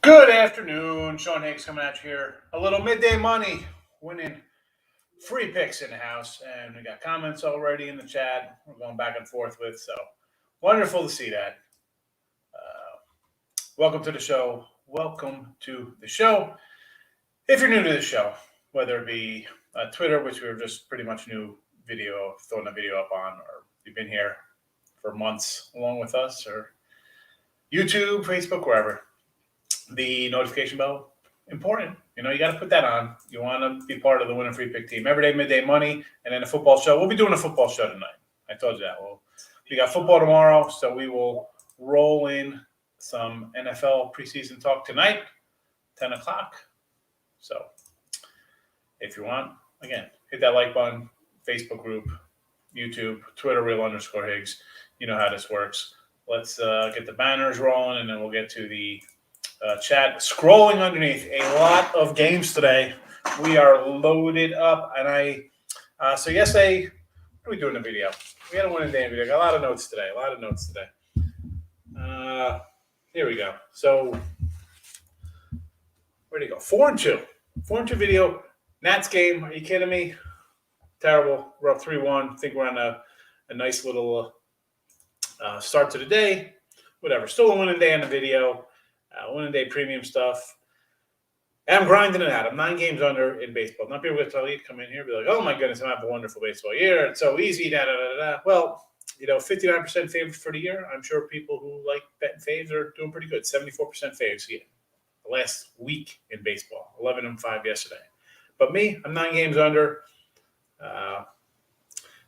Good afternoon. Sean Higgs coming at you here. A little midday money winning free picks in the house. And we got comments already in the chat. We're going back and forth with. So wonderful to see that. Welcome to the show. Welcome to the show. If you're new to the show, whether it be Twitter, which we were just pretty much new video, throwing a video up on, or you've been here for months along with us, or YouTube, Facebook, wherever. The notification bell, important. You got to put that on. You want to be part of the Winning Free Pick team. Every day, midday money, and then a football show. We'll be doing a football show tonight. I told you that. We got football tomorrow, so we will roll in some NFL preseason talk tonight, 10 o'clock. So if you want, again, hit that like button, Facebook group, YouTube, Twitter, real_Higgs. You know how this works. Let's get the banners rolling, and then we'll get to the chat. Scrolling underneath, a lot of games today. We are loaded up, and so yesterday, what are we doing in the video? We had a winning day video. Got a lot of notes today. Here we go. So where'd he go? 4-2. 4-2 video. Nats game. Are you kidding me? Terrible. We're up 3-1. I think we're on a nice little start to the day. Whatever. Still a winning day on the video. Winning day premium stuff. And I'm grinding it out. I'm 9 games under in baseball. Not people tell you to come in here and be like, oh my goodness, I'm having a wonderful baseball year. It's so easy. Well, 59% favorite for the year. I'm sure people who like betting faves are doing pretty good. 74% faves the last week in baseball. 11-5 yesterday. But me, I'm 9 games under.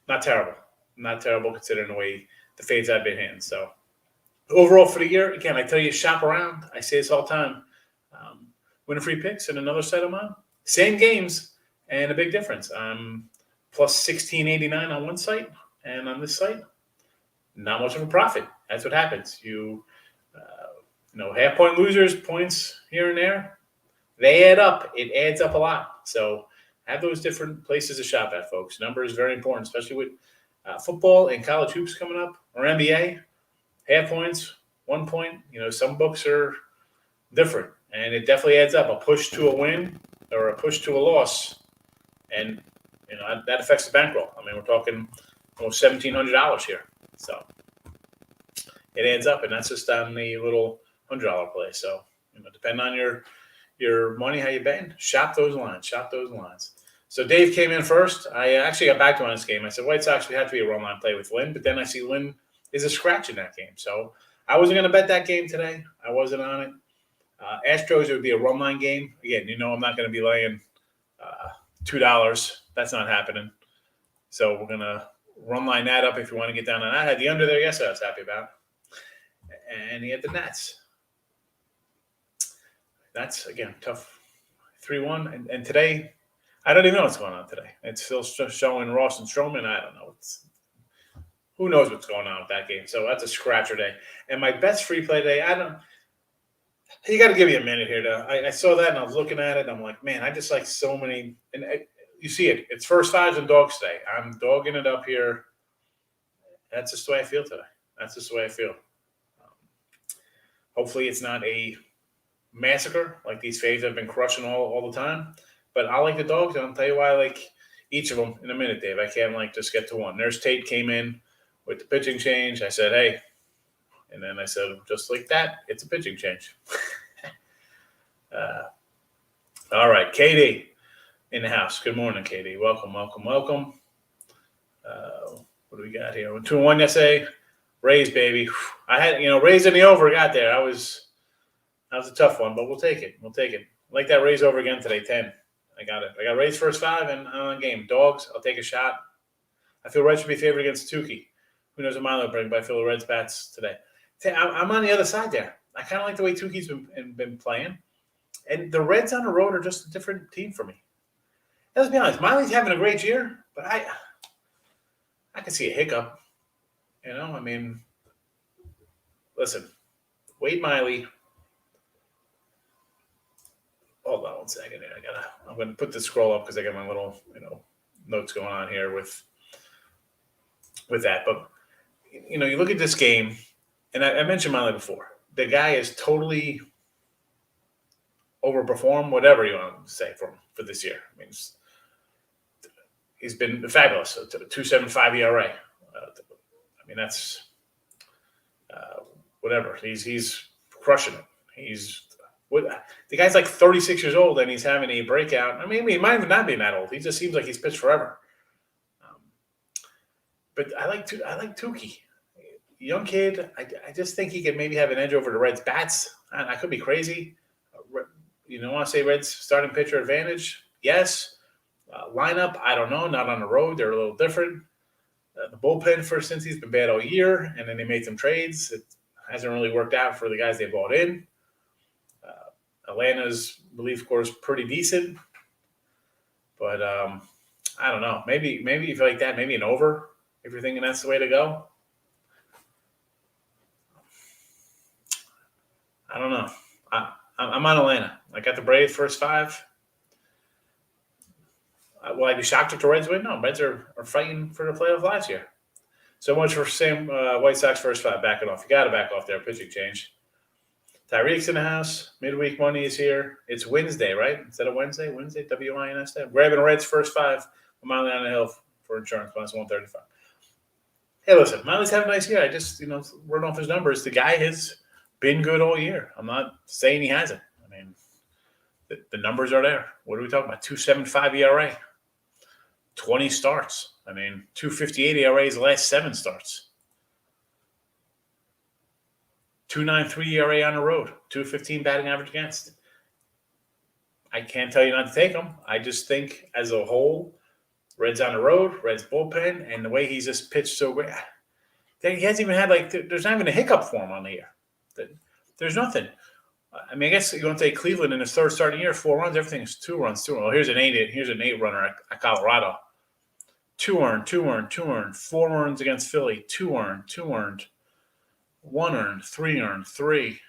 Not terrible. Not terrible considering the way the fades I've been hitting. So overall for the year, again, I tell you, shop around. I say this all the time. Winning free picks and another site of mine. Same games and a big difference. I'm plus 1689 on one site, and on this site, not much of a profit. That's what happens. Half-point losers, points here and there, they add up. It adds up a lot. So have those different places to shop at, folks. Number is very important, especially with football and college hoops coming up, or NBA. Half points, 1 point. Some books are different, and it definitely adds up. A push to a win or a push to a loss, and that affects the bankroll. I mean, we're talking almost $1,700 here, so it adds up, and that's just on the little $100 play. So, depending on your money, how you betting, shop those lines. So Dave came in first. I actually got back to him on this game. I said White Sox would have to be a run line play with Lynn, but then I see Lynn is a scratch in that game. So I wasn't going to bet that game today. I wasn't on it. Astros, it would be a run line game. Again, I'm not going to be laying $2. That's not happening. So we're going to run line that up if you want to get down on that. I had the under there yesterday I was happy about. And he had the Nats. That's, again, tough. 3-1. And today, I don't even know what's going on today. It's still showing Ross and Stroman. I don't know. Who knows what's going on with that game? So that's a scratcher day. And my best free play day, you got to give me a minute here. I saw that and I was looking at it. And I'm like, man, I just like so many. And you see it. It's first fives and dogs today. I'm dogging it up here. That's just the way I feel today. Hopefully it's not a massacre like these faves have been crushing all the time. But I like the dogs, and I'll tell you why I like each of them in a minute, Dave. I can't just get to one. There's Tate came in with the pitching change. I said, hey. And then I said, just like that, it's a pitching change. All right, Katie in the house. Good morning, Katie. Welcome. What do we got here? 2-1 yesterday. Rays, baby. I had, Rays in the over got there. That was a tough one, but we'll take it. Like that Rays over again today, 10. I got it. I got Rays first 5 and on game. Dogs, I'll take a shot. I feel Reds should be favored against Tukey. Who knows what Milo will bring, but I feel the Reds bats today. I'm on the other side there. I kind of like the way Tukey's been playing. And the Reds on the road are just a different team for me. And let's be honest, Miley's having a great year, but I can see a hiccup. Listen, Wade Miley. Hold on 1 second here. I'm going to put the scroll up because I got my little, notes going on here with that. But, you look at this game, and I mentioned Miley before. The guy is totally overperform, whatever you want to say for this year. I mean, he's been fabulous. 2.75 ERA. I mean, that's whatever. He's crushing it. The guy's like 36 years old and he's having a breakout. I mean, he might even not be that old. He just seems like he's pitched forever. But I like Tukey, young kid. I just think he could maybe have an edge over the Reds bats. I could be crazy. You know, want to say Reds starting pitcher advantage? Yes. Lineup, I don't know. Not on the road. They're a little different. The bullpen since he's been bad all year, and then they made some trades. It hasn't really worked out for the guys they bought in. Atlanta's relief corps is pretty decent, but I don't know. Maybe if you like that, maybe an over if you're thinking that's the way to go. I don't know. I'm on Atlanta. I got the Braves first 5. Will I be shocked if the Reds win? No, Reds are fighting for the playoff last year. So much for Sam White Sox first 5 backing off. You got to back off there. Pitching change. Tyreek's in the house. Midweek money is here. It's Wednesday, right? Instead of Wednesday? Wednesday, WINS. I'm grabbing Reds first 5. I'm Miley on the hill for insurance plus 135. Hey, listen, Miley's having a nice year. I just, run off his numbers. The guy has been good all year. I'm not saying he hasn't. I mean, the numbers are there. What are we talking about? 2.75 ERA. 20 starts. I mean, 2.58 ERA the last 7 starts. 2.93 ERA on the road. 2.15 batting average against. I can't tell you not to take him. I just think as a whole, Reds on the road, Reds bullpen, and the way he's just pitched so great. He hasn't even had, there's not even a hiccup for him on the year. There's nothing. I mean, I guess you're going to take Cleveland in his third starting year, 4 runs. Everything is 2 runs. Well, here's an 8 runner at Colorado. 2 earned, 2 earned, 2 earned. 4 runs against Philly. 2 earned, 2 earned. 1 earned, 3 earned, 3.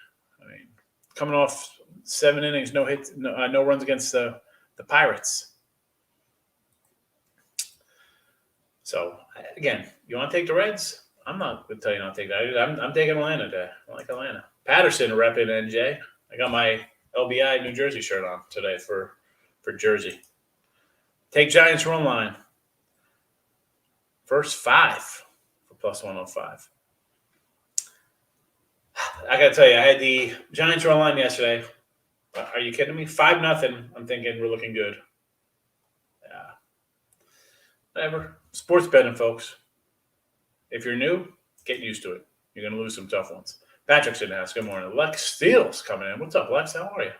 I mean, coming off 7 innings, no hits, no runs against the Pirates. So, again, you want to take the Reds? I'm not going to tell you not to take that. I'm taking Atlanta today. I like Atlanta. Patterson repping NJ. I got my LBI New Jersey shirt on today for Jersey. Take Giants run line. First 5 for plus 105. I got to tell you, I had the Giants run line yesterday. Are you kidding me? 5-0. I'm thinking we're looking good. Yeah. Whatever. Sports betting, folks. If you're new, get used to it. You're going to lose some tough ones. Patrick's in the house. Good morning. Lex Steele's coming in. What's up, Lex? How are you?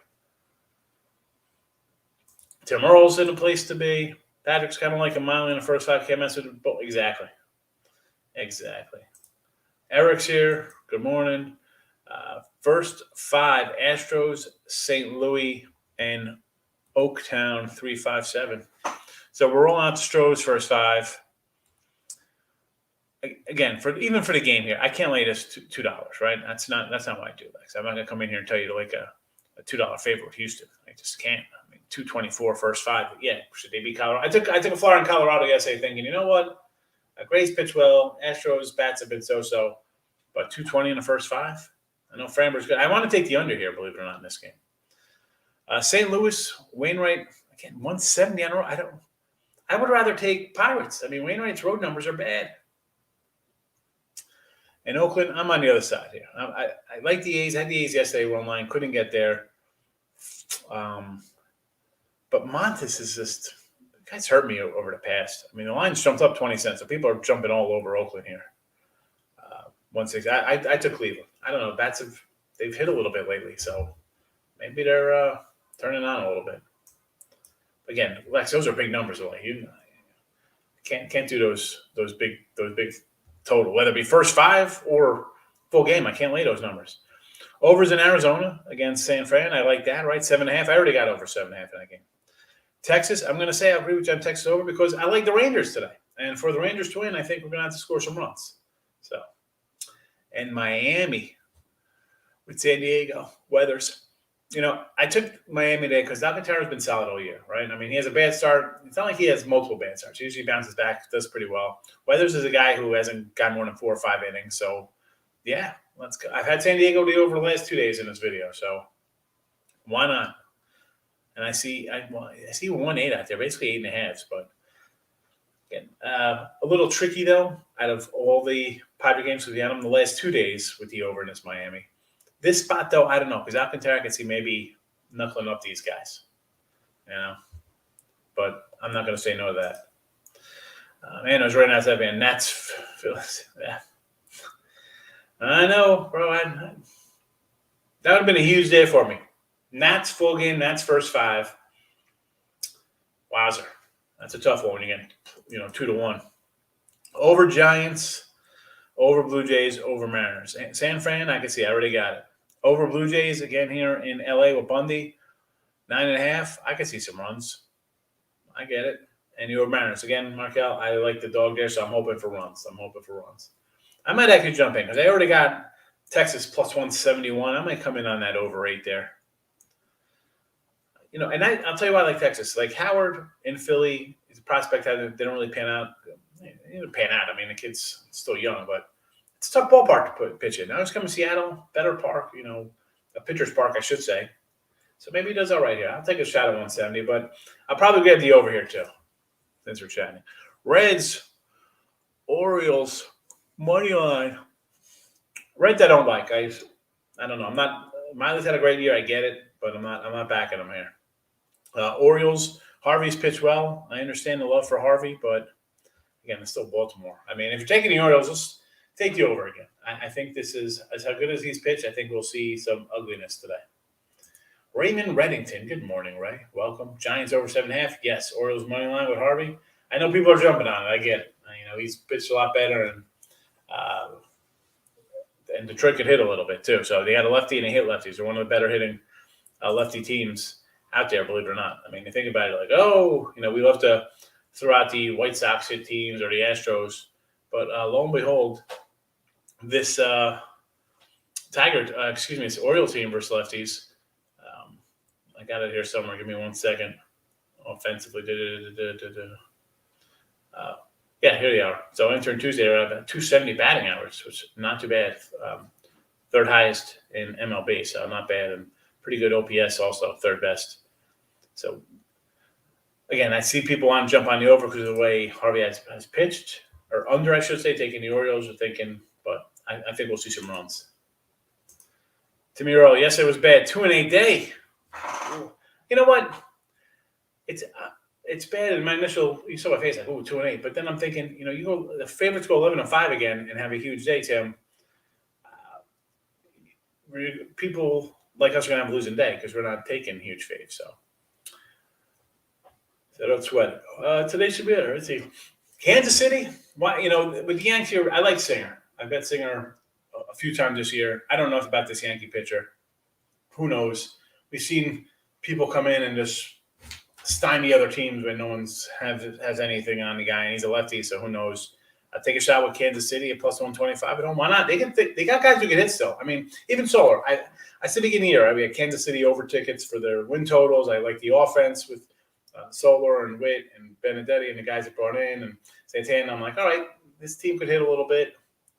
Tim Earl's in the place to be. Patrick's kind of like a mile in the first 5 K message. Exactly. Eric's here. Good morning. First 5, Astros, St. Louis, and Oaktown 357. So we're rolling out the Stros first 5. Again, even for the game here, I can't lay this $2, right? That's not what I do, Lex. I'm not gonna come in here and tell you to like a $2 favorite with Houston. I just can't. I mean, 224 first 5. But yeah, should they beat Colorado? I took a flyer in Colorado yesterday, thinking, you know what? Gray's pitch well. Astros bats have been so, but 220 in the first 5. I know Framber's good. I want to take the under here, believe it or not, in this game. St. Louis, Wainwright, again, 170 on the road. I would rather take Pirates. I mean, Wainwright's road numbers are bad. In Oakland, I'm on the other side here. I like the A's. I had the A's yesterday run line. Couldn't get there. But Montes is just – the guy's hurt me over the past. I mean, the line's jumped up 20 cents, so people are jumping all over Oakland here. 160. I took Cleveland. I don't know. They've hit a little bit lately, so maybe they're turning on a little bit. Again, Lex, those are big numbers. You can't do those big total, whether it be first 5 or full game. I can't lay those numbers. Overs in Arizona against San Fran. I like that, right? 7.5. I already got over 7.5 in that game. Texas, I'm going to say I agree with you on Texas over because I like the Rangers today. And for the Rangers to win, I think we're going to have to score some runs. So, and Miami with San Diego, Weathers. I took Miami today because Alcantara's been solid all year, right? I mean, he has a bad start. It's not like he has multiple bad starts. He usually bounces back, does pretty well. Weathers is a guy who hasn't gotten more than 4 or 5 innings. So, yeah, let's go. I've had San Diego the over the last 2 days in this video, so why not? And I see 1-8 out there, basically 8.5s. But again, a little tricky though. Out of all the Padre games with the them the last 2 days with the over against Miami, this spot though I don't know because Alcantara I can see maybe knuckling up these guys, But I'm not going to say no to that. Man, I was right outside man. Nats, yeah. I know, bro. That would have been a huge day for me. Nats full game. Nats first 5. Wowzer. That's a tough one when you get 2-1. Over Giants, over Blue Jays, over Mariners. San Fran, I can see. I already got it. Over Blue Jays again here in LA with Bundy, 9.5. I can see some runs. I get it. And you over Mariners again, Markel. I like the dog there, so I'm hoping for runs. I might actually jump in because I already got Texas plus 171. I might come in on that over 8 there. And I'll tell you why I like Texas. Like Howard in Philly, he's a prospect that didn't really pan out. He didn't pan out. I mean, the kid's still young, but it's a tough ballpark to pitch in. Now he's coming to Seattle, better park, a pitcher's park, I should say. So maybe he does all right here. I'll take a shot at 170, but I'll probably get the over here too, since we're chatting. Reds, Orioles, money line. Reds I don't like. I don't know. Miley's had a great year. I get it, but I'm not backing him here. Orioles, Harvey's pitched well. I understand the love for Harvey, but again, it's still Baltimore. I mean, if you're taking the Orioles, just take the over again. I think this is as how good as he's pitched. I think we'll see some ugliness today. Raymond Reddington. Good morning, Ray. Welcome. Giants over 7.5. Yes. Orioles money line with Harvey. I know people are jumping on it. I get it. He's pitched a lot better, and Detroit could hit a little bit too. So they got a lefty and they hit lefties. They're one of the better hitting lefty teams out there, believe it or not. I mean, you think about it we love to throw out the White Sox hit teams or the Astros. But lo and behold, this it's Orioles team versus lefties. I got it here somewhere. Give me 1 second. Offensively. Yeah, here they are. So entering Tuesday, they're at 270 batting average, which is not too bad. Third highest in MLB, so not bad. And pretty good OPS also, third best. So, again, I see people want to jump on the over because of the way Harvey has pitched, or under, I should say, taking the Orioles or thinking, but I think we'll see some runs. Timmy Earl, yes, it was bad. 2-8 day. You know what? It's bad in my initial. You saw my face like, 2-8. But then I'm thinking, the favorites go 11-5 again and have a huge day, Tim. People like us are gonna have a losing day because we're not taking huge faves. So don't sweat it. Today should be better. Let's see. Kansas City. Why? With the Yankees here, I like Singer. I bet Singer a few times this year. I don't know about this Yankee pitcher. Who knows? We've seen people come in and just stymie other teams when no one's has anything on the guy, and he's a lefty, so who knows? I'll take a shot with Kansas City at plus 125. Why not? They got guys who can hit still. I mean, even Solar. I said beginning of the year, we had Kansas City over tickets for their win totals. I like the offense with Solar and Witt and Benedetti and the guys that brought in and Santana. I'm like, all right, this team could hit a little bit.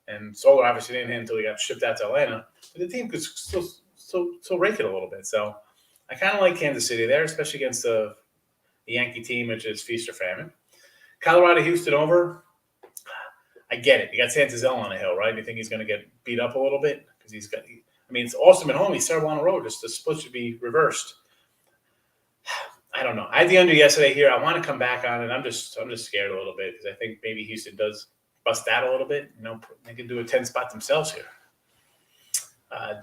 And Solar obviously didn't hit until he got shipped out to Atlanta. But the team could still rake it a little bit. So I kind of like Kansas City there, especially against the Yankee team, which is feast or famine. Colorado, Houston over. I get it. You got Santazell on the hill, right? You think he's going to get beat up a little bit? Because it's awesome at home. He's terrible on the road. Just the split should be reversed. I don't know. I had the under yesterday here. I want to come back on it. I'm just scared a little bit because I think maybe Houston does bust out a little bit. They can do a 10 spot themselves here.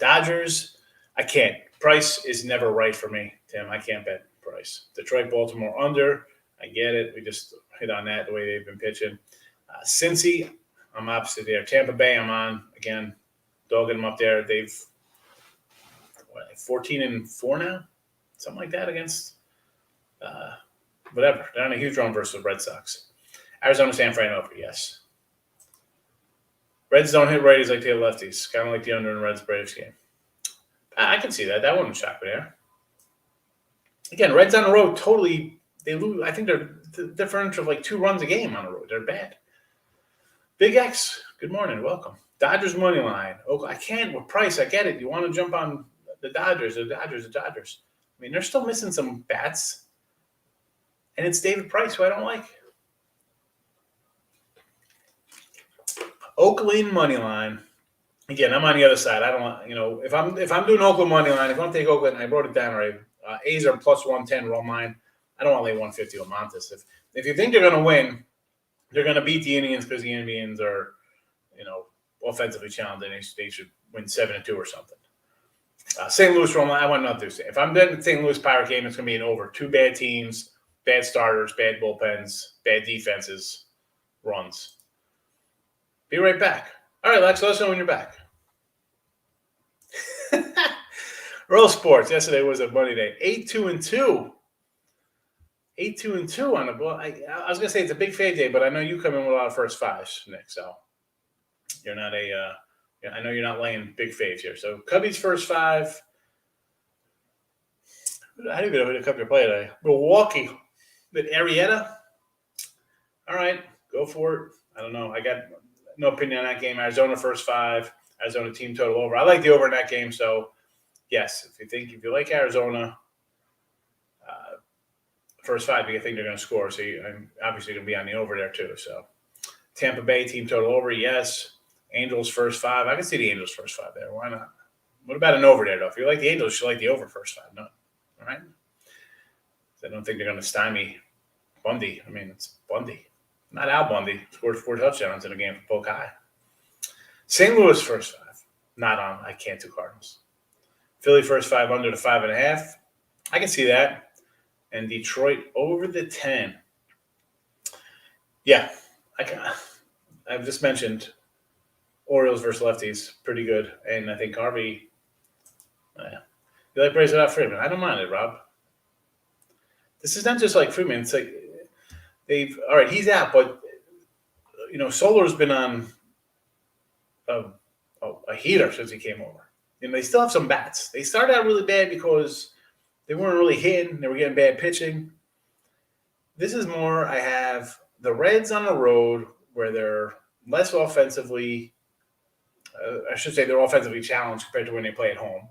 Dodgers, I can't. Price is never right for me, Tim. I can't bet Price. Detroit, Baltimore under. I get it. We just hit on that the way they've been pitching. Cincy, I'm opposite there. Tampa Bay, I'm on. Again, dogging them up there. They've 14-4 now? Something like that against whatever. They're on a huge run versus the Red Sox. Arizona, San Fran over, yes. Reds don't hit righties like they hit lefties. Kind of like the under in Reds Braves game. I can see that. That wouldn't shock me there. Again, Reds on the road totally they lose. I think they're the differential of like 2 runs a game on the road. They're bad. Big X, good morning. Welcome. Dodgers money line. Oh, I can't with Price. I get it. You want to jump on the Dodgers. I mean, they're still missing some bats. And it's David Price, who I don't like. Oakland money line. Again, I'm on the other side. I don't want, if I'm doing Oakland money line, if I'm taking Oakland, I wrote it down already. A's are plus 110, roll mine. I don't want to lay 150 on Montes. If you think they're going to win, they're going to beat the Indians because the Indians are, offensively challenged, and they should win 7-2 or something. St. Louis roll mine, I want nothing to say. If I'm doing the St. Louis Pirate game, it's going to be an over. 2 bad teams, bad starters, bad bullpens, bad defenses, runs. Be right back. All right, Lex, let us know when you're back. Earl Sports. Yesterday was a Monday day. 8-2-2. 8-2-2 on the ball. I was gonna say it's a big fade day, but I know you come in with a lot of first fives, Nick. So you're not I know you're not laying big faves here. So Cubbies first five. I don't even know who the Cubs are playing today. Milwaukee with Arrieta. All right, go for it. I don't know. I got no opinion on that game. Arizona first five. Arizona team total over. I like the over in that game. So yes, if you like Arizona, first five, you think they're going to score. So I'm obviously going to be on the over there too. So Tampa Bay team total over, yes. Angels first five. I can see the Angels first five there. Why not? What about an over there though? If you like the Angels, you should like the over first five. No, all right. I don't think they're going to stymie Bundy. I mean, it's Bundy, not Al Bundy. Scored 4 touchdowns in a game for Polk High. St. Louis first five. Not on. I can't do Cardinals. Philly first five under the 5.5. I can see that. And Detroit over the 10. Yeah, I've just mentioned Orioles versus lefties, pretty good. And I think Harvey, you like Braves without Freeman? I don't mind it, Rob. This is not just like Freeman. It's like all right, he's out, but Solar's been on a heater since he came over. And they still have some bats. They started out really bad because they weren't really hitting. They were getting bad pitching. This is more, I have the Reds on the road where they're less offensively, I should say they're offensively challenged compared to when they play at home.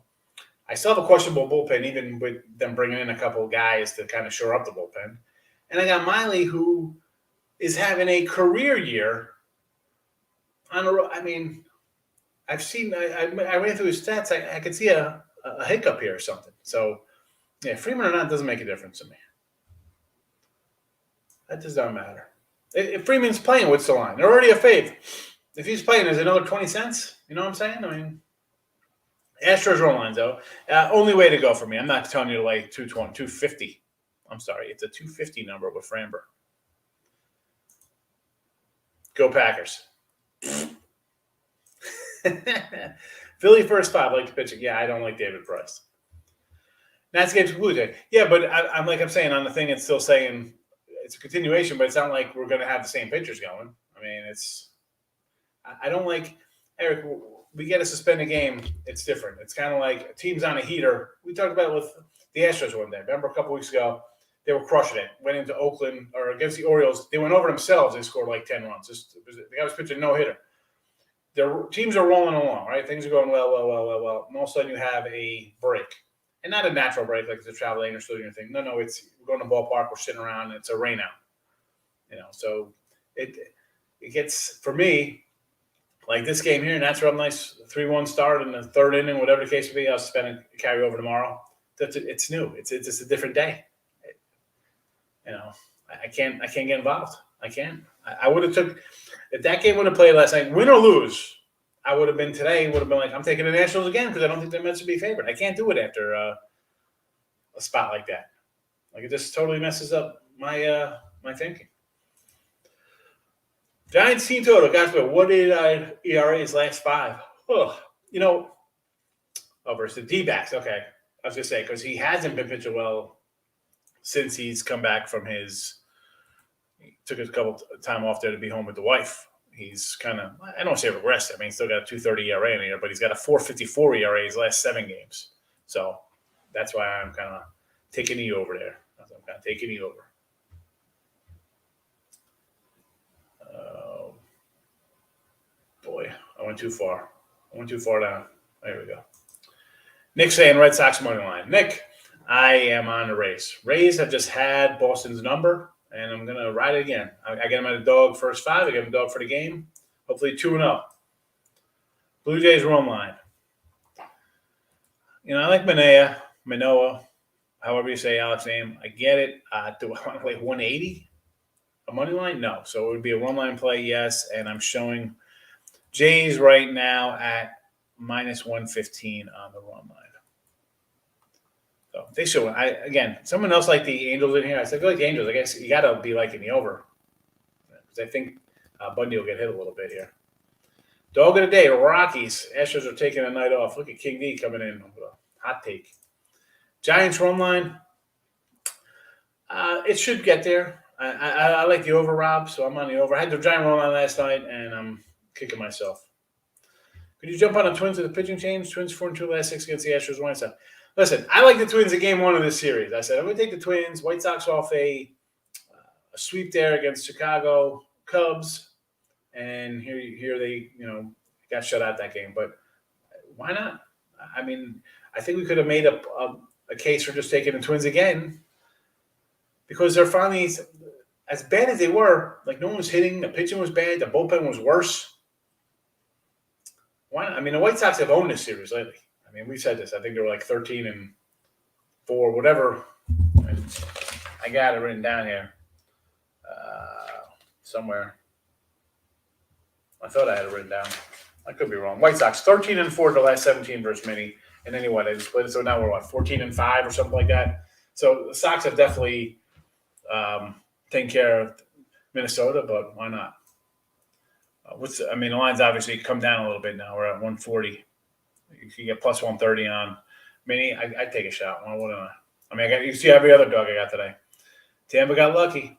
I still have a questionable bullpen, even with them bringing in a couple of guys to kind of shore up the bullpen. And I got Miley, who is having a career year on the road. I mean, I've seen, I ran through his stats. I could see a hiccup here or something. So, yeah, Freeman or not doesn't make a difference to me. That does not matter. If Freeman's playing, what's the line? They're already a fave. If he's playing, there's another 20 cents. You know what I'm saying? I mean, Astros roll lines, though. Only way to go for me. I'm not telling you to lay 220, 250. I'm sorry. It's a 250 number with Framber. Go Packers. Philly first five. I like the pitching. Yeah, I don't like David Price. Nats game's concluded. Yeah, but I'm saying on the thing, it's still saying it's a continuation, but it's not like we're going to have the same pitchers going. I mean, I don't like, Eric, we get to suspend a game. It's different. It's kind of like a team's on a heater. We talked about it with the Astros one day. Remember a couple weeks ago, they were crushing it. Went into Oakland or against the Orioles. They went over themselves. They scored like 10 runs. The guy was pitching no-hitter. Their teams are rolling along, right? Things are going well. And all of a sudden you have a break. And not a natural break like it's a travel lane or still doing thing. No, it's we're going to the ballpark, we're sitting around, and it's a rain out. So it gets, for me, like this game here, and that's real nice 3-1 start in the third inning, whatever the case may be. I'll spend and carry over tomorrow. It's new. It's just a different day. I can't get involved. I can't. I would have took if that game would have played last night, win or lose. I would have been like, I'm taking the Nationals again because I don't think they're meant to be favored. I can't do it after a spot like that. Like it just totally messes up my thinking. Giants team total, guys. What did ERA's last five? Versus the D-backs. Okay, I was gonna say because he hasn't been pitching well since he's come back from he took a couple time off there to be home with the wife. He's kind of, I don't say regressed. I mean, he's still got a 2.30 ERA in here, but he's got a 4.54 ERA his last 7 games. So that's why I'm kind of taking you over there. I'm kind of taking you over. Boy, I went too far. I went too far down. There we go. Nick saying Red Sox money line. Nick, I am on the Rays. Rays have just had Boston's number, and I'm going to ride it again. I get them at a dog first 5. I get them a dog for the game. Hopefully 2-0. Blue Jays run line. I like Manoah, however you say Alex's name. I get it. Do I want to play 180? A money line? No. So it would be a run line play, yes. And I'm showing Jays right now at minus 115 on the run line. So they should. Someone else like the Angels in here. I said, go like the Angels. I guess you got to be liking the over. Because I think Bundy will get hit a little bit here. Dog of the day, Rockies. Astros are taking a night off. Look at King D coming in with a hot take. Giants run line. It should get there. I like the over, Rob, so I'm on the over. I had the Giant run line last night, and I'm kicking myself. Could you jump on the Twins with the pitching change? Twins 4-2 last 6 against the Astros. Wednesday. Listen, I like the Twins in game 1 of this series. I said I'm going to take the Twins. White Sox off a sweep there against Chicago Cubs, and here they got shut out that game. But why not? I mean, I think we could have made a case for just taking the Twins again because they're finally, as bad as they were, like no one was hitting. The pitching was bad. The bullpen was worse. Why not? I mean, the White Sox have owned this series lately. I mean, we said this. I think they were like 13-4, whatever. I got it written down here somewhere. I thought I had it written down. I could be wrong. White Sox 13-4 the last 17 versus Mini, and then they split it. So now we're 14-5 or something like that. So the Sox have definitely taken care of Minnesota, but why not? The line's obviously come down a little bit now. We're at 140. You can get plus 130 on Mini. I'd take a shot. Why wouldn't I? You see every other dog I got today. Tampa got lucky.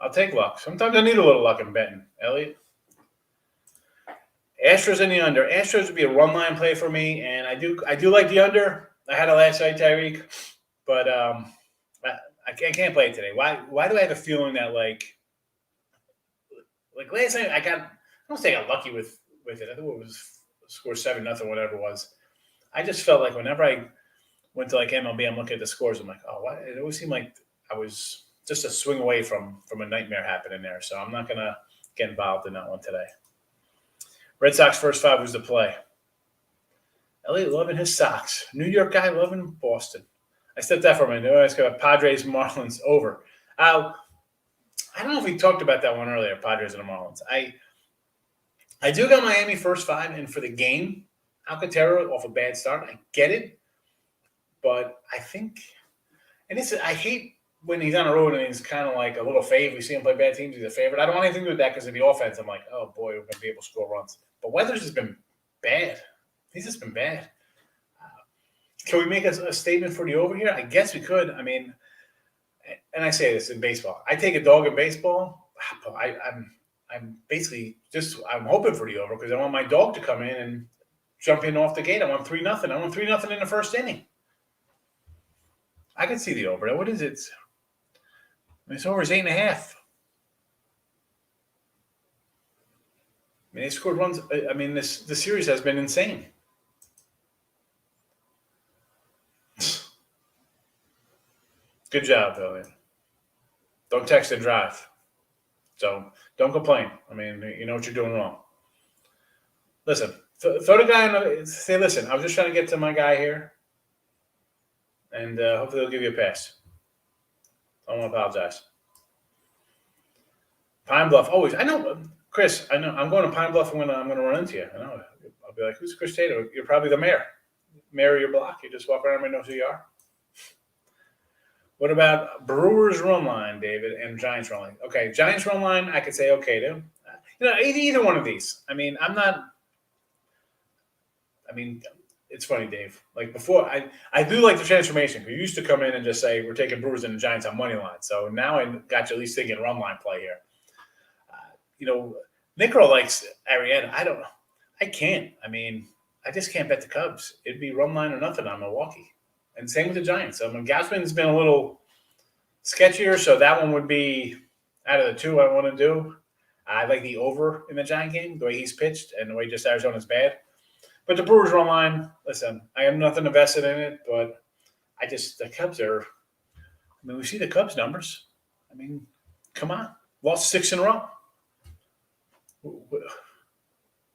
I'll take luck. Sometimes I need a little luck in betting. Elliot? Astros in the under. Astros would be a run line play for me, and I do like the under. I had it last night, Tyreek, but I can't play it today. Why do I have a feeling that like last night I don't say I got lucky with it. I think it was score 7-0, whatever it was. I just felt like whenever I went to like MLB, I'm looking at the scores. I'm like, oh, what? It always seemed like I was just a swing away from a nightmare happening there. So I'm not gonna get involved in that one today. Red Sox first 5 was the play. Elliot loving his Sox. New York guy loving Boston. I stepped out for a minute. I got Padres Marlins over. I don't know if we talked about that one earlier, Padres and the Marlins. I do got Miami first 5, and for the game, Alcantara off a bad start. I get it, but I think, I hate when he's on the road and he's kind of like a little fave. We see him play bad teams. He's a favorite. I don't want anything to do with that because of the offense. I'm like, oh boy, we're going to be able to score runs. But Weathers has been bad. He's just been bad. Can we make a statement for the over here? I guess we could. I mean, and I say this in baseball. I take a dog in baseball. I'm basically I'm hoping for the over because I want my dog to come in and jump in off the gate. I want 3-0. I want 3-0 in the first inning. I can see the over. What is it? It's over 8.5. They scored runs. The series has been insane. Good job, Elliot. Don't text and drive. So don't complain. You know what you're doing wrong. Listen, throw the guy say, listen, I was just trying to get to my guy here. And hopefully they'll give you a pass. I don't want to apologize. Pine Bluff, always. I know, Chris, I know. I'm going to Pine Bluff. I'm going to run into you. I know. I'll be like, who's Chris Tato? You're probably the mayor. Mayor of your block. You just walk around and know who you are. What about Brewers run line, David, and Giants run line? Okay, Giants run line, I could say okay to. Either one of these. I'm not. It's funny, Dave. Like before, I do like the transformation. We used to come in and just say we're taking Brewers and the Giants on money line. So now I got you at least thinking run line play here. Nicro likes Arietta. I don't know. I can't. I just can't bet the Cubs. It'd be run line or nothing on Milwaukee. And same with the Giants. Gausman's been a little sketchier, so that one would be out of the two I want to do. I like the over in the Giant game, the way he's pitched and the way just Arizona's bad. But the Brewers run line, listen, I have nothing invested in it, but The Cubs are. I mean, we see the Cubs numbers. I mean, come on, lost 6 in a row.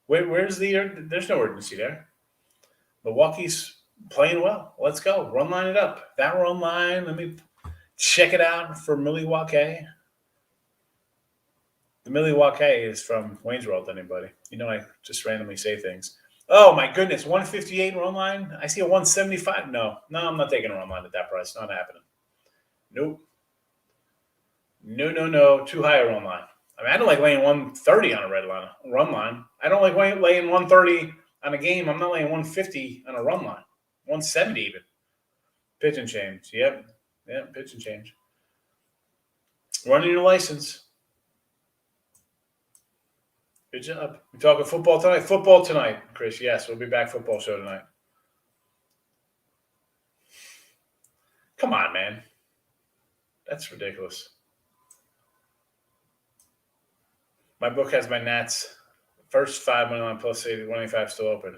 Where's the? There's no urgency there. Milwaukee's playing well. Let's go. Run line it up. That run line. Let me check it out for Milwaukee. The Milwaukee is from Wayne's World. Anybody? You know, I just randomly say things. Oh my goodness, 158 run line. I see a 175. No, I'm not taking a run line at that price. Not happening. Nope. No. Too high a run line. I mean, I don't like laying 130 on a run line. I don't like laying 130 on a game. I'm not laying 150 on a run line. 170 even. Pitch and change. Yep, pitch and change. Running your license. Good job. We talking football tonight? Football tonight, Chris. Yes, we'll be back football show tonight. Come on, man. That's ridiculous. My book has my Nats. First 5 money line plus 80, 185 still open.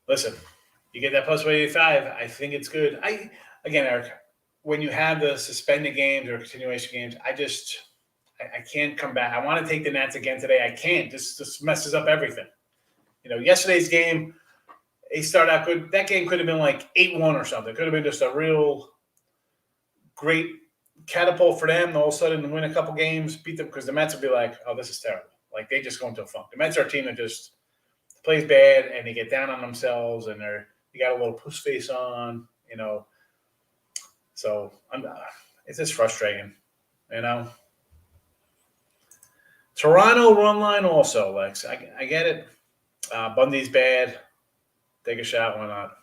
Listen, you get that plus 185, I think it's good. Again, Eric, when you have the suspended games or continuation games, I can't come back. I want to take the Nats again today. I can't. This just messes up everything. You know, yesterday's game, they start out good. That game could have been like 8-1 or something. It could have been just a real great catapult for them. All of a sudden, win a couple games, beat them, because the Mets would be like, oh, this is terrible. Like, they just go into a funk. The Mets are a team that just plays bad, and they get down on themselves, and they got a little puss face on, you know. So it's just frustrating, you know. Toronto run line also, Lex. I get it. Bundy's bad. Take a shot. Why not?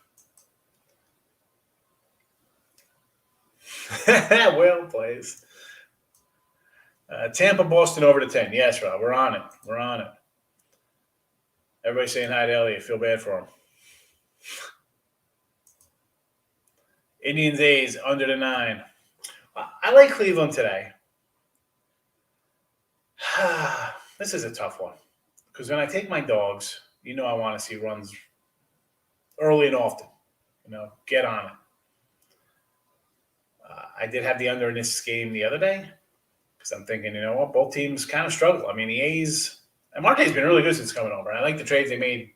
Well plays. Tampa, Boston over to 10. Yes, Rob. We're on it. Everybody's saying hi to Elliott. Feel bad for him. Indians A's under the 9. I like Cleveland today. This is a tough one because when I take my dogs, you know I want to see runs early and often. You know, get on it. I did have the under in this game the other day because I'm thinking, you know what, both teams kind of struggle. I mean, the A's and Marte's been really good since coming over. I like the trades they made,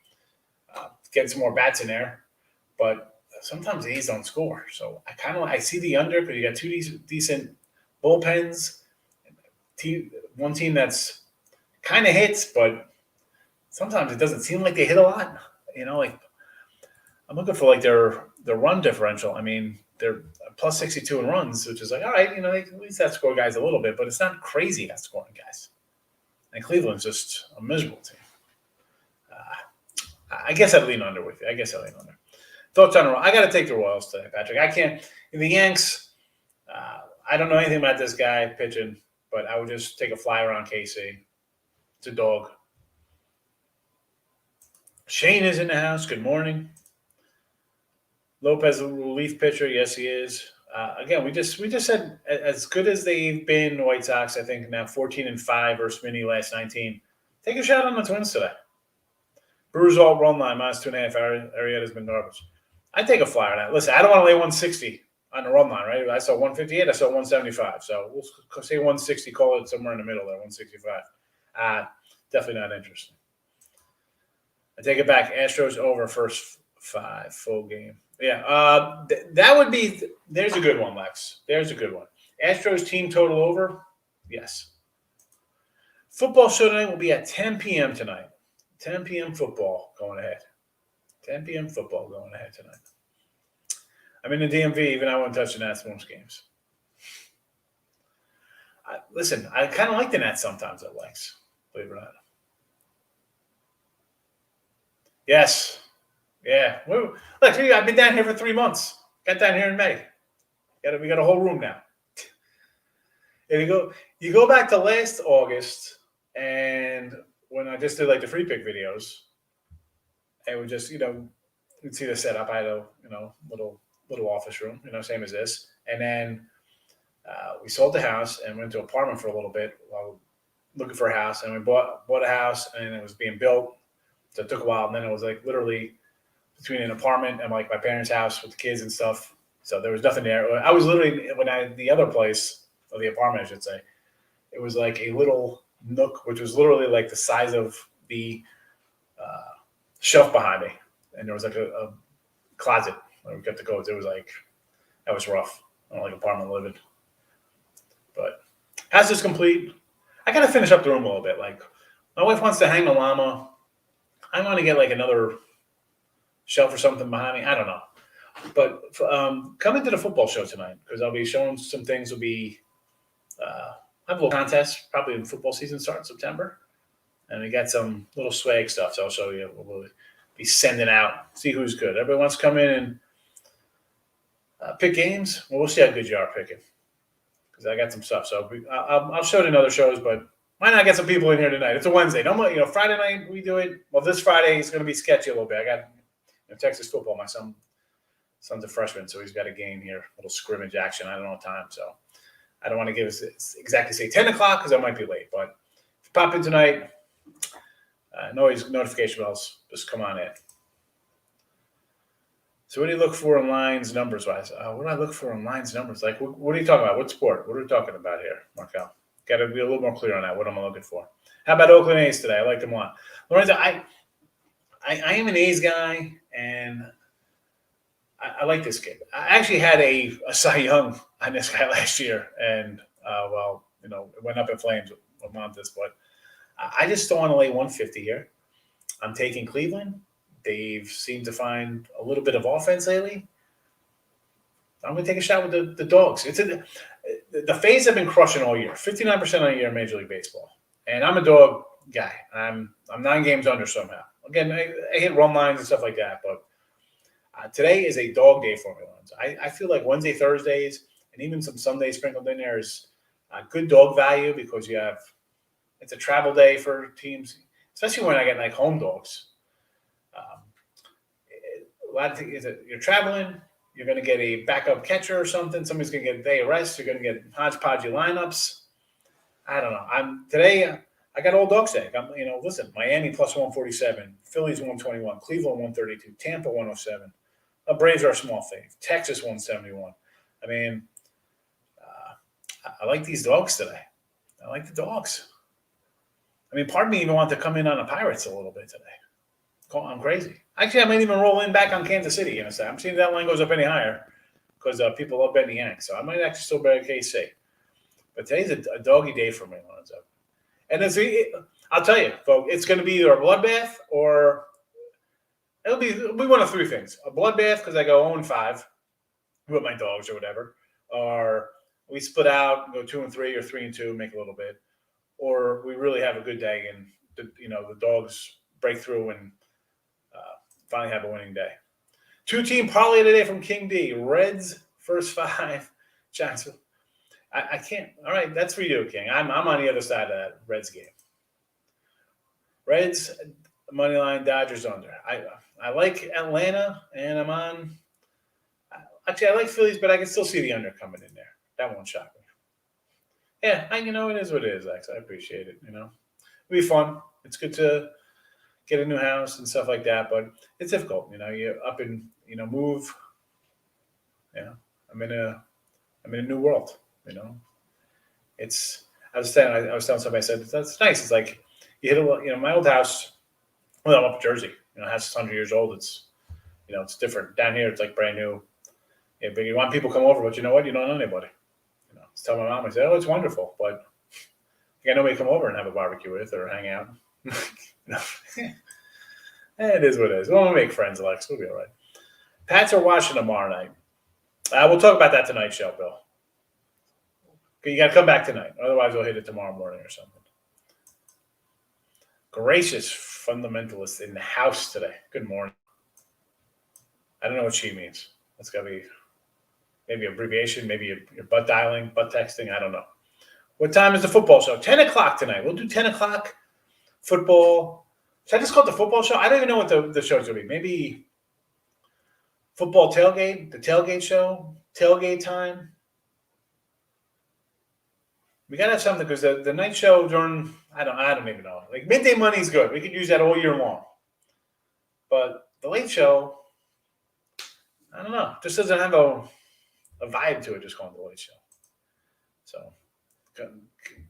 getting some more bats in there, but sometimes the A's don't score. So I see the under because you got two decent bullpens. One team that's kind of hits, but sometimes it doesn't seem like they hit a lot. You know, like I'm looking for like their run differential. I mean, they're plus 62 in runs, which is like, all right, you know, they at least that score guys a little bit, but it's not crazy at scoring guys. And Cleveland's just a miserable team. I guess I'd lean under with you. Thoughts on I got to take the Royals today, Patrick. I can't. The Yanks, I don't know anything about this guy pitching, but I would just take a flyer on KC. It's a dog. Shane is in the house. Good morning. Lopez, a relief pitcher. Yes, he is. Again, we just said as good as they've been, the White Sox, I think now 14-5 versus Mini last 19. Take a shot on the Twins today. Brewers all run line -2.5. Arrieta's been garbage. I take a flyer on that. Listen, I don't want to lay 160 on the run line, right? I saw 158. I saw 175. So we'll say 160. Call it somewhere in the middle there, 165. Definitely not interesting. I take it back. Astros over first 5 full game. Yeah, that would be – there's a good one, Lex. There's a good one. Astros team total over? Yes. Football show tonight will be at 10 p.m. tonight. 10 p.m. football going ahead. 10 p.m. football going ahead tonight. I'm in the DMV. Even I won't touch the Nats most games. Listen, I kind of like the Nats sometimes at Lex, believe it or not. Yes. Yeah. Look, I've been down here for 3 months. Got down here in May. We got a whole room now. And you go back to last August, and when I just did like the free pick videos, and we just, you'd see the setup. I had a, little office room, same as this. And then we sold the house and went to an apartment for a little bit while looking for a house. And we bought a house, and it was being built. So it took a while. And then it was like literally between an apartment and like my parents' house with the kids and stuff. So there was nothing there. I was literally the other place, or the apartment, I should say, it was like a little nook, which was literally like the size of the shelf behind me, and there was like a closet where we kept the coats. It was like that was rough. I don't like apartment living, but house is complete. I gotta finish up the room a little bit. Like my wife wants to hang the llama. I want to get like another shelf or something behind me. I don't know. But come into the football show tonight because I'll be showing some things. Will be I have a little contest probably in football season starting September, and we got some little swag stuff. So I'll show you. We'll be sending out. See who's good. Everybody wants to come in and pick games. Well, we'll see how good you are picking because I got some stuff. So I'll show it in other shows, but why not get some people in here tonight? It's a Wednesday. No, Friday night we do it. Well, this Friday is going to be sketchy a little bit. I got Texas football. My son's a freshman, so he's got a game here, a little scrimmage action. I don't know time, so I don't want to give us exactly say 10 o'clock because I might be late. But if you pop in tonight, notification bells. Just come on in. So what do you look for in lines numbers wise? What do I look for in lines numbers? Like, what are you talking about? What sport? What are we talking about here, Markel? Got to be a little more clear on that. What am I looking for? How about Oakland A's today? I like them a lot. Lorenzo, I am an A's guy, and I like this kid. I actually had a Cy Young on this guy last year, and it went up in flames with Montes, but I just don't want to lay 150 here. I'm taking Cleveland. They've seemed to find a little bit of offense lately. I'm going to take a shot with the Dogs. The Phase have been crushing all year, 59% a year in Major League Baseball, and I'm a dog guy. I'm 9 games under somehow. Again, I hit run lines and stuff like that, but today is a dog day for me. I feel like Wednesday, Thursdays, and even some Sundays sprinkled in there is good dog value because it's a travel day for teams, especially when I get like home dogs. A lot of things is you're traveling, you're going to get a backup catcher or something. Somebody's going to get a day of rest. You're going to get hodgepodgey lineups. I don't know. Today I got old dog stack. Listen, Miami plus 147, Phillies 121, Cleveland 132, Tampa 107. The Braves are a small fave. Texas 171. I mean, I like these dogs today. I like the dogs. I mean, part of me even want to come in on the Pirates a little bit today. I'm crazy. Actually, I might even roll in back on Kansas City in a second. I'm seeing if that line goes up any higher because people love betting the Yanks. So I might actually still bet KC. But today's a doggy day for me, Lonzo. And I'll tell you, folks, it's going to be either a bloodbath or it'll be one of 3 things. A bloodbath because I go 0-5 with my dogs or whatever. Or we split out, go 2-3 or 3-2, make a little bit. Or we really have a good day and the dogs break through and finally have a winning day. 2-team parlay today from King D. Reds first 5. Jacksonville. I can't. All right, that's for you, King. I'm on the other side of that Reds game. Reds money line, Dodgers under. I like Atlanta, and I'm on. Actually, I like Phillies, but I can still see the under coming in there. That won't shock me. Yeah, it is what it is, Lex. I appreciate it. It'll be fun. It's good to get a new house and stuff like that, but it's difficult. You're up and move. I'm in a new world. I was telling somebody, I said that's nice. It's like you hit my old house. Well, I'm up in Jersey. House is 100 years old. It's it's different down here. It's like brand new. Yeah, but you want people to come over, but you know what? You don't know anybody. I tell my mom, I say, oh, it's wonderful, but you got nobody to come over and have a barbecue with or hang out. It is what it is. We'll make friends, Alex. We'll be all right. Pats are watching tomorrow night. We'll talk about that tonight, show, Bill. You got to come back tonight. Otherwise, we'll hit it tomorrow morning or something. Gracious fundamentalist in the house today. Good morning. I don't know what she means. That's got to be maybe abbreviation, maybe your butt dialing, butt texting. I don't know. What time is the football show? 10 o'clock tonight. We'll do 10 o'clock football. Should I just call it the football show? I don't even know what the show's going to be. Maybe football tailgate, the tailgate show, tailgate time. We got to have something because the night show during, I don't even know. Like midday money is good. We could use that all year long. But the late show, I don't know. Just doesn't have a vibe to it. Just calling it the Late Show. So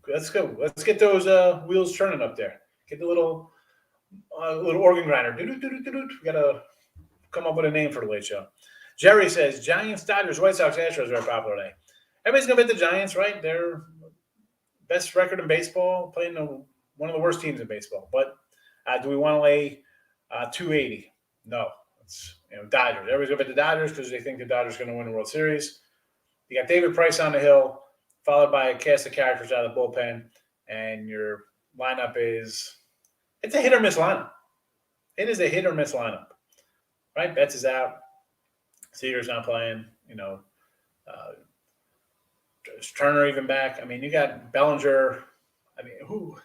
let's go. Let's get those wheels turning up there. Get the little organ grinder. We gotta come up with a name for the Late Show. Jerry says Giants, Dodgers, White Sox, Astros are popular today. Everybody's gonna bet the Giants, right? They're best record in baseball, playing one of the worst teams in baseball. But do we want to lay 280? No. It's Dodgers. Everybody's gonna bet the Dodgers because they think the Dodgers are gonna win the World Series. You got David Price on the hill, followed by a cast of characters out of the bullpen, and your lineup it's a hit or miss lineup. It is a hit or miss lineup, right? Betts is out. Seager's not playing. Is Turner even back? I mean, you got Bellinger. I mean, who?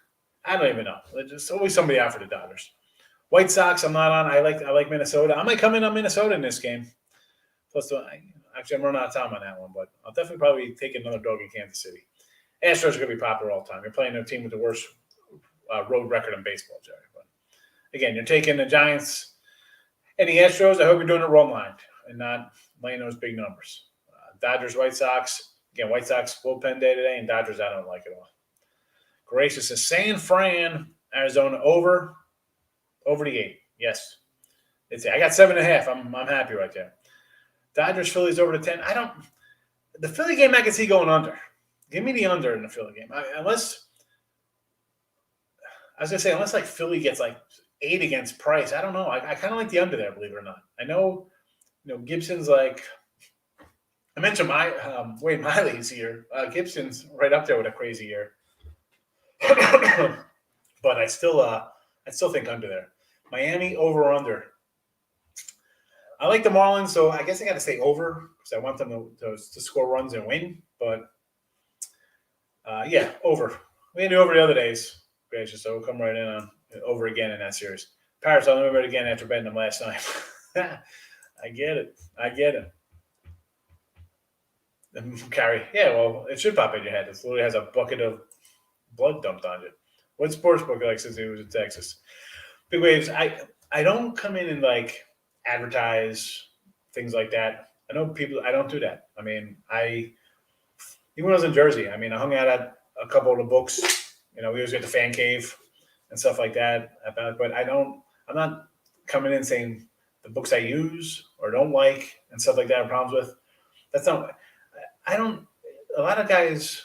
I don't even know. There's always somebody out for the Dodgers. White Sox, I'm not on. I like Minnesota. I might come in on Minnesota in this game. Plus, actually, I'm running out of time on that one, but I'll definitely probably take another dog in Kansas City. Astros are going to be popular all the time. You're playing a team with the worst road record in baseball, Jerry. But again, you're taking the Giants and the Astros. I hope you're doing it wrong line and not laying those big numbers. Dodgers, White Sox. Again, White Sox bullpen day today, and Dodgers, I don't like it all. Gracious is San Fran, Arizona over the 8. Yes. I got 7.5. I'm happy right there. Dodgers, Phillies over the 10. The Philly game I can see going under. Give me the under in the Philly game. Unless like Philly gets like 8 against Price. I don't know. I kind of like the under there, believe it or not. I know, Gibson's like, I mentioned Wade Miley's here. Gibson's right up there with a crazy year. But I still think under there. Miami over or under. I like the Marlins, so I guess I got to say over because I want them to score runs and win. But yeah, over. We had over the other days, gracious. So we'll come right in on over again in that series. Paris, I'll never bet again after betting them last time. I get it. Carry. Yeah, well, it should pop in your head. It literally has a bucket of blood dumped on you. What sports book like since he was in Texas? Big Waves. I don't come in and like advertise things like that. I know people. I don't do that. I mean, even when I was in Jersey, I hung out at a couple of the books. We always get the fan cave and stuff like that. But I'm not coming in saying the books I use or don't like and stuff like that. I have problems with. That's not. I don't. A lot of guys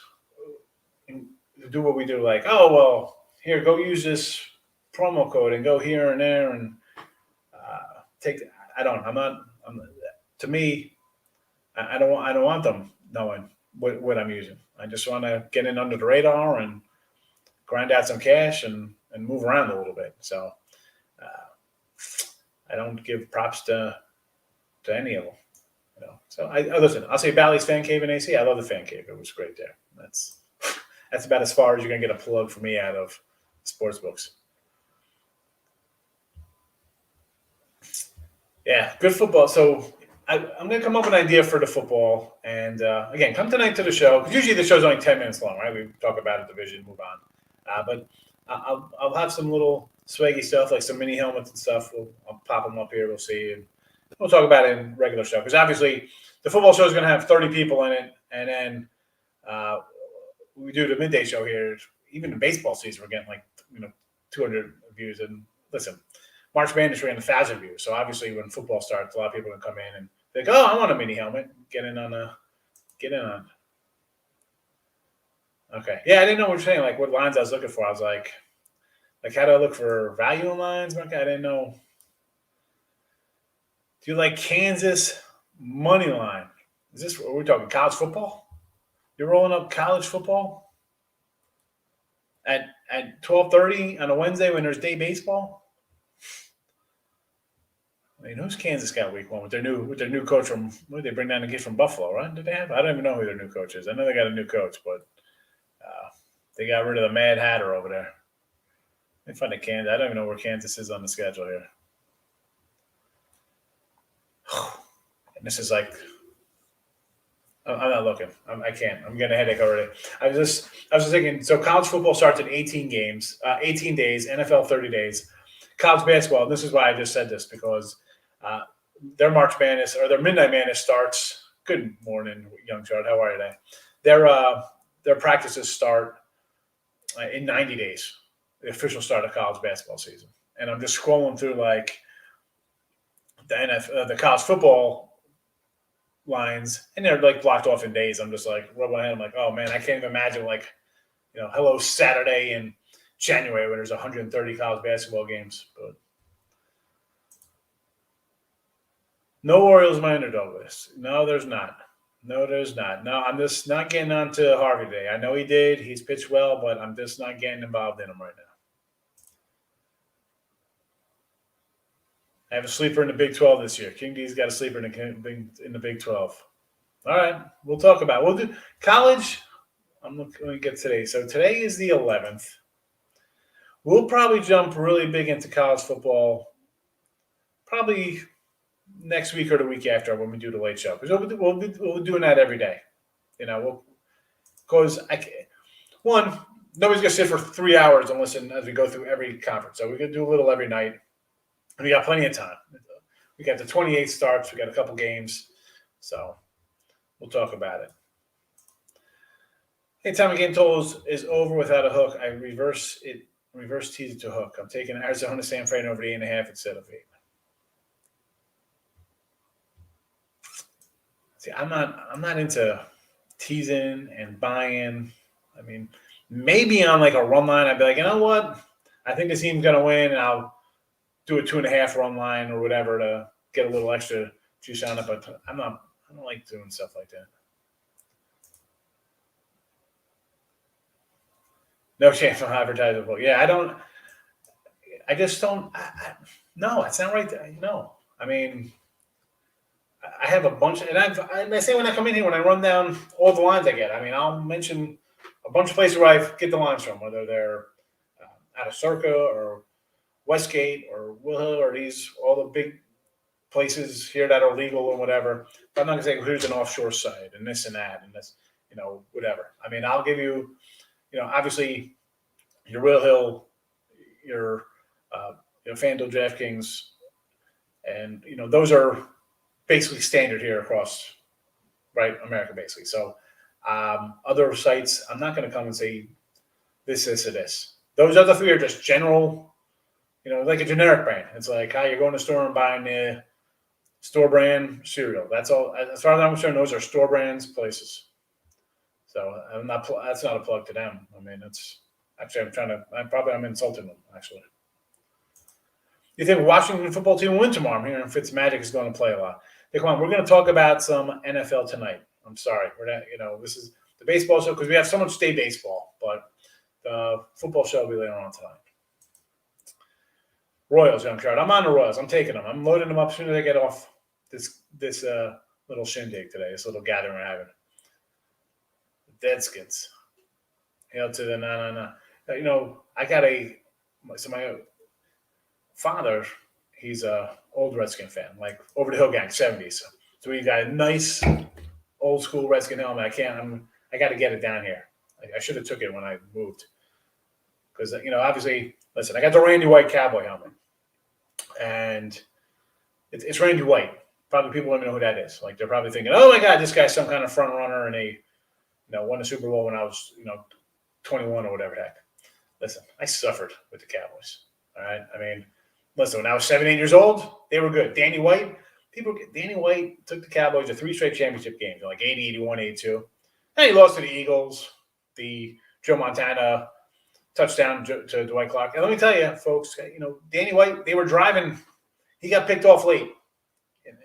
do what we do. Like, oh well, here, go use this promo code and go here and there and take. I don't. I'm not. To me, I don't want them knowing what I'm using. I just want to get in under the radar and grind out some cash and move around a little bit. So I don't give props to any of them. So I listen. I'll say Bally's Fan Cave in AC. I love the Fan Cave. It was great there. That's about as far as you're gonna get a plug for me out of sports books. Yeah, good football. So I'm going to come up with an idea for the football. And, again, come tonight to the show. Because usually the show's only 10 minutes long, right? We talk about a division, move on. But I'll have some little swaggy stuff, like some mini helmets and stuff. I'll pop them up here. We'll see. And we'll talk about it in regular show. Because, obviously, the football show is going to have 30 people in it. And then we do the midday show here. Even the baseball season, we're getting 200 views. And, listen, March Madness ran 1,000 views. So obviously, when football starts, a lot of people are going to come in and think, "Oh, I want a mini helmet." Get in on. Okay, yeah, I didn't know what you're saying. Like what lines I was looking for. I was like, how do I look for value in lines? Okay, I didn't know. Do you like Kansas money line? Are we talking college football? You're rolling up college football at 12:30 on a Wednesday when there's day baseball. I mean, who's Kansas got week 1 with their new coach from? What did they bring down the kid from Buffalo? Right? Did they have? I don't even know who their new coach is. I know they got a new coach, but they got rid of the Mad Hatter over there. Let me find a Kansas. I don't even know where Kansas is on the schedule here. And this is like, I'm not looking. I can't. I'm getting a headache already. I was just thinking. So college football starts in 18 games, 18 days. NFL 30 days. College basketball. This is why I just said this because their March Madness or their Midnight Madness starts. Good morning, young Chard. How are you today? Their practices start in 90 days, the official start of college basketball season. And I'm just scrolling through like the college football lines, and they're like blocked off in days. I'm just like rubbing my head. I'm like, oh man, I can't even imagine like, hello Saturday in January where there's 130 college basketball games. But no Orioles in my underdog list. No, there's not. No, there's not. No, I'm just not getting on to Harvey today. I know he did. He's pitched well, but I'm just not getting involved in him right now. I have a sleeper in the Big 12 this year. King D's got a sleeper in the Big 12. All right, we'll talk about it. We'll do college. I'm going to get today. So today is the 11th. We'll probably jump really big into college football probably next week or the week after when we do the late show. Because we'll be doing that every day. Because nobody's going to sit for 3 hours and listen as we go through every conference. So we're going to do a little every night. And we got plenty of time. We got the 28 starts. We got a couple games. So we'll talk about it. Anytime a game total is over without a hook, I reverse tease it to hook. I'm taking Arizona San Fran over the 8.5 instead of 8. See, I'm not into teasing and buying. I mean, maybe on like a run line, I'd be like, you know what? I think this team's gonna win, and I'll do a 2.5 run line or whatever to get a little extra juice on it. But I don't like doing stuff like that. No chance of advertising. Yeah, I just don't. No, it's not right. No, I mean, I have a bunch, and I say when I come in here, when I run down all the lines I get, I mean, I'll mention a bunch of places where I get the lines from, whether they're out of Circa or Westgate or Will Hill or all the big places here that are legal or whatever. But I'm not going to say here's an offshore site and this and that and this, whatever. I mean, I'll give you, obviously your Will Hill, your FanDuel, DraftKings, and, those are basically standard here across, right, America, basically. So other sites, I'm not going to come and say this, or this. Those other three are just general, like a generic brand. It's like, you're going to the store and buying the store brand cereal. That's all. As far as I'm concerned, those are store brands places. So that's not a plug to them. I mean, it's actually, I'm insulting them, actually. You think Washington football team will win tomorrow? I'm hearing Fitzmagic is going to play a lot. Hey, come on, we're going to talk about some NFL tonight. I'm sorry. We're not, this is the baseball show because we have so much state baseball, but the football show will be later on tonight. Royals, young Chard. I'm on the Royals. I'm taking them. I'm loading them up as soon as I get off this little shindig today, this little gathering we're having. The Deadskins. Hail to the no. I got my father, he's a old Redskin fan, like over the hill gang, 70s. So we got a nice old school Redskin helmet. I got to get it down here. I should have took it when I moved. Because, obviously, listen, I got the Randy White cowboy helmet. And it's Randy White. Probably people don't even know who that is. Like, they're probably thinking, oh, my God, this guy's some kind of front runner and he won the Super Bowl when I was, 21 or whatever the heck. Listen, I suffered with the Cowboys. All right? I mean, listen, when I was 7, 8 years old, they were good. Danny White took the Cowboys to 3 straight championship games, like 80, 81, 82. And he lost to the Eagles, the Joe Montana touchdown to Dwight Clark. And let me tell you, folks, Danny White, they were driving. He got picked off late.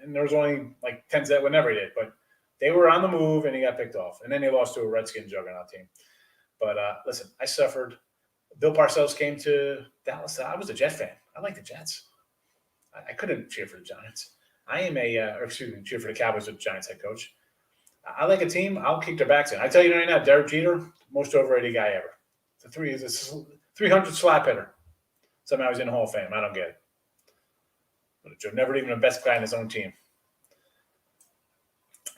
And there was only like 10 that whenever he did. But they were on the move, and he got picked off. And then they lost to a Redskin juggernaut team. But listen, I suffered. Bill Parcells came to Dallas. I was a Jet fan. I like the Jets. I couldn't cheer for the Giants. I am cheer for the Cowboys with the Giants head coach. I like a team. I'll kick their backs in. I tell you right now, Derek Jeter, most overrated guy ever. He's a 300 slap hitter. Somehow he's in the Hall of Fame. I don't get it. But Joe, never even the best guy in his own team.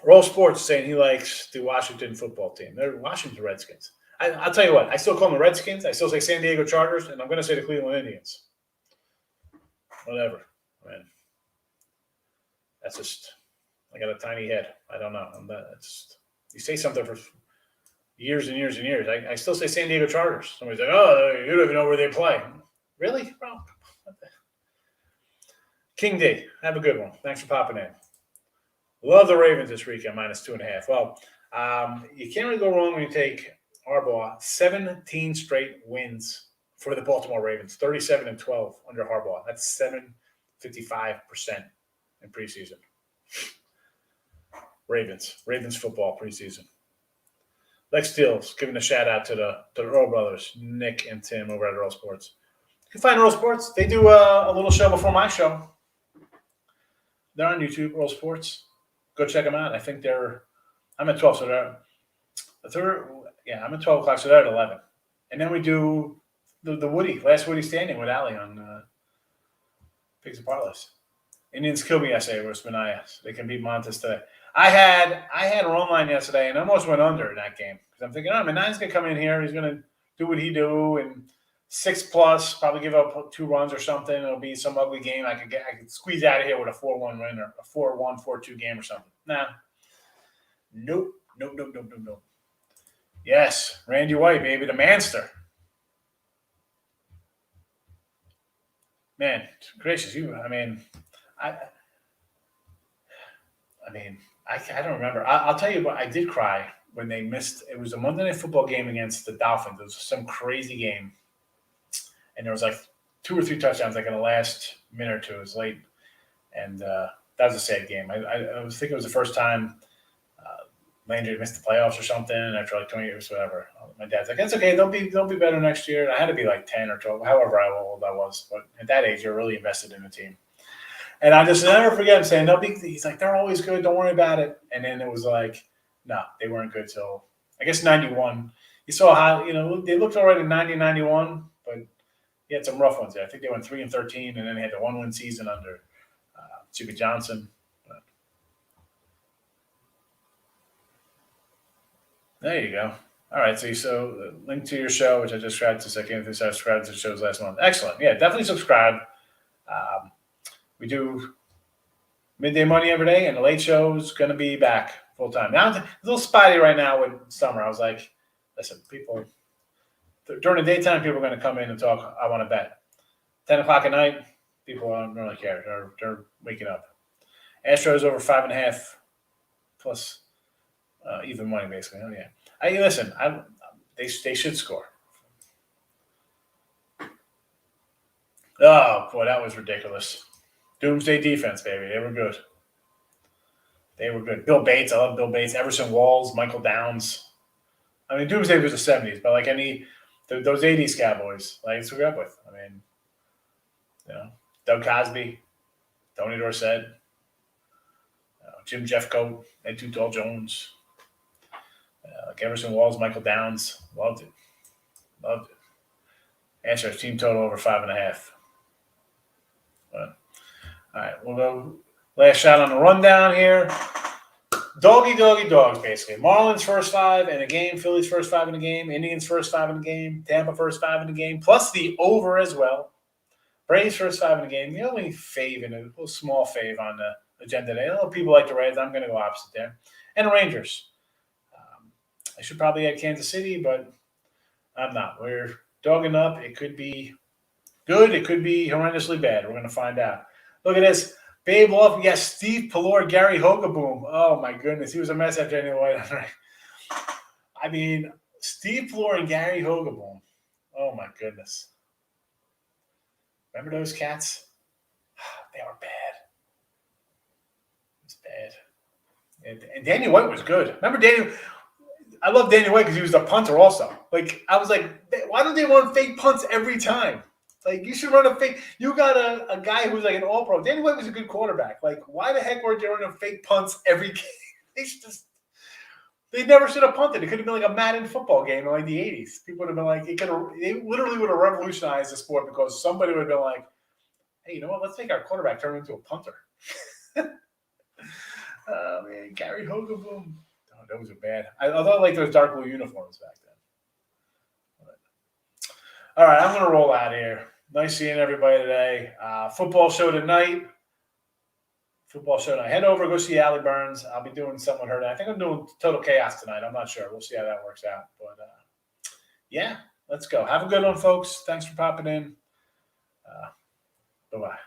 Roll Sports saying he likes the Washington football team. They're Washington Redskins. I'll tell you what. I still call them the Redskins. I still say San Diego Chargers, and I'm going to say the Cleveland Indians. Whatever, man. That's just, I got a tiny head. I don't know. You say something for years and years and years. I still say San Diego Chargers. Somebody's like, oh, you don't even know where they play. Really? Well, King D, have a good one. Thanks for popping in. Love the Ravens this weekend, -2.5. Well, you can't really go wrong when you take Harbaugh. 17 straight wins for the Baltimore Ravens, 37-12 under Harbaugh. That's 755% in preseason. Ravens football preseason. Lex Steele's giving a shout out to the Earl brothers, Nick and Tim over at Earl Sports. You can find Earl Sports. They do a little show before my show. They're on YouTube, Earl Sports. Go check them out. I think I'm at 12, so I'm at 12 o'clock, so they're at 11. And then we do the last Woody standing with Ali on Pigs and Parlays. Indians killed me yesterday versus Manias. They can beat Montes today. I had a run line yesterday and almost went under in that game because I'm thinking, Manias going to come in here. He's going to do what he do and 6+, probably give up 2 runs or something. It'll be some ugly game. I could squeeze out of here with a 4-1 win or a 4-1, 4-2 game or something. Nah. Nope. Yes, Randy White, baby, the Manster. Man, gracious, I don't remember. I'll tell you what, I did cry when they missed. It was a Monday Night Football game against the Dolphins. It was some crazy game. And there was like 2 or 3 touchdowns like in the last minute or two. It was late. And that was a sad game. I was thinking it was the first time Landry missed the playoffs or something after like 20 years, whatever. My dad's like, that's okay. They'll be better next year. And I had to be like 10 or 12, however old I was. But at that age, you're really invested in the team. And I just never forget him saying, he's like, they're always good. Don't worry about it. And then it was like, no, they weren't good till, I guess, 91. You saw how, they looked all right in 90, 91, but he had some rough ones there. I think they went 3-13, and then they had the 1-win season under Chippy Johnson. But there you go. All right, so link to your show, which I just subscribed to. I can't think I subscribed to the shows last month. Excellent. Yeah, definitely subscribe. We do Midday Money every day, and the late show is going to be back full time. Now, it's a little spotty right now with summer. I was like, listen, people, during the daytime, people are going to come in and talk, I want to bet. 10 o'clock at night, people don't really care. They're waking up. Astros over 5.5 plus even money, basically. Oh, yeah. Listen, they should score. Oh, boy, that was ridiculous. Doomsday defense, baby. They were good. Bill Bates. I love Bill Bates. Everson Walls, Michael Downs. I mean, Doomsday was the 70s, but like those 80s Cowboys, like it's what we're up with. I mean, Doug Cosby, Tony Dorsett, Jim Jeffcoat, Ed Too Tall Jones, like Everson Walls, Michael Downs. Loved it. Answer team total over 5.5. But, all right, we'll go last shot on the rundown here. Doggy dogs, basically. Marlins first 5 in a game, Phillies first 5 in a game, Indians first 5 in a game, Tampa first 5 in a game, plus the over as well. Braves first 5 in a game. The only fave in a little small fave on the agenda today. A lot of people like the Reds. I'm going to go opposite there. And Rangers. I should probably add Kansas City, but I'm not. We're dogging up. It could be good. It could be horrendously bad. We're going to find out. Look at this. Babe Love, yes, Steve Pelor, Gary Hogaboom. Oh, my goodness. He was a mess after Daniel White. I mean, Steve Pelor and Gary Hogaboom. Oh, my goodness. Remember those cats? They were bad. It was bad. And Daniel White was good. Remember Daniel? I love Daniel White because he was the punter also. Like, I was like, why don't they run fake punts every time? Like, you should run a fake. You got a guy who's like an all-pro. Danny White was a good quarterback. Like, why the heck weren't they running fake punts every game? They never should have punted. It could have been like a Madden football game in like the 80s. People would have been like, they literally would have revolutionized the sport because somebody would have been like, hey, you know what? Let's make our quarterback turn into a punter. Oh, man, Gary Hogaboom. Oh, those are bad. I thought like those dark blue uniforms back then. All right, I'm going to roll out here. Nice seeing everybody today. Football show tonight. football show night. Head over, go see Allie Burns. I'll be doing something with her. I think I'm doing Total Chaos tonight. I'm not sure. We'll see how that works out. But yeah, let's go. Have a good one, folks. Thanks for popping in. Bye-bye.